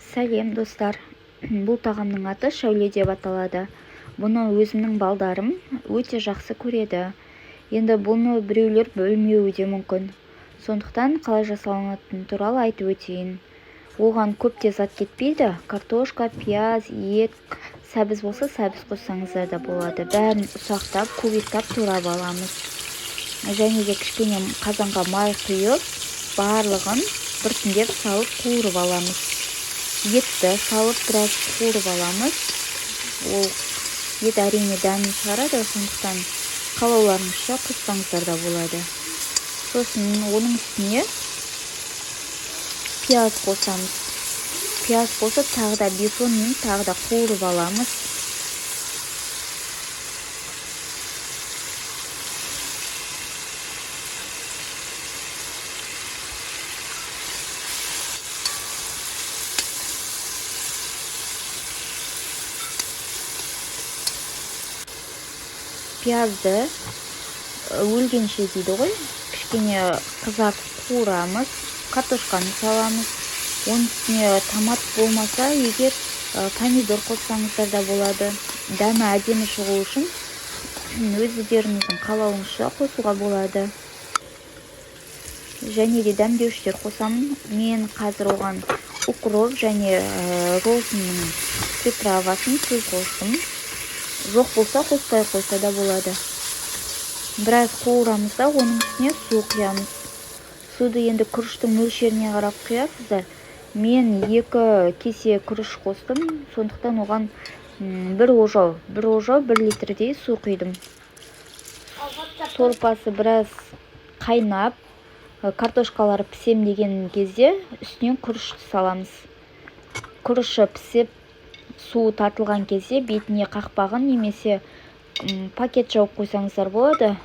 Сәлем достар. Бұл тағамның аты шәуле деп аталады. Бұны өзімнің балдарым өте жақсы көреді. Енді бұны біреулер білмеуі де мүмкін. Сондықтан қалай жасалынатыны туралы айтып өтейін. Оған көп те зат кетпейді. Картошка, пияз, ет, сәбіз болса сәбіз қоссаңыздар да болады. Бәрін ұсақтап, кубиктап турап аламыз. Және де кішкене қазанға май құйып, барлығын біртіндеп салып қуырып аламыз. Етті салып біраз қуырып аламыз. Ол ет әрине дәмін шығарады, сондықтан қалауларыңызша қоссаңыздар да болады. Сосын оның үстіне пияз қосамыз. Пияз қосып тағы да беконмен тағы да қуырып аламыз. Пиязды өлгенше дейді ғой, кішкене қызартып қуырамыз. Картошканы саламыз. Оның үстіне томат болмаса, егер помидор қоссаңыздар да болады. Дәмі әдемі шығу үшін өздеріңіздің қалауыңызша қосуға болады. Және де дәмдеушілер қосамын. Мен қазір оған укроп және розының приправасын тұз қостым. Жоқ болса қоспай қойса да болады. Біраз қуырамыз да оның үстіне су құямыз. Суды енді күріштің мөлшеріне қарап құясыздар. Мен 2 кесе күріш қостым, сондықтан оған 1 ожау 1 литрдей су құйдым. Сорпасы біраз қайнап, картошкалары пісем деген кезде үстінен күрішті саламыз. Күріші пісіп, суы тартылған кезде бетіне қақпағын немесе пакет жауып қойсаңыздар болады.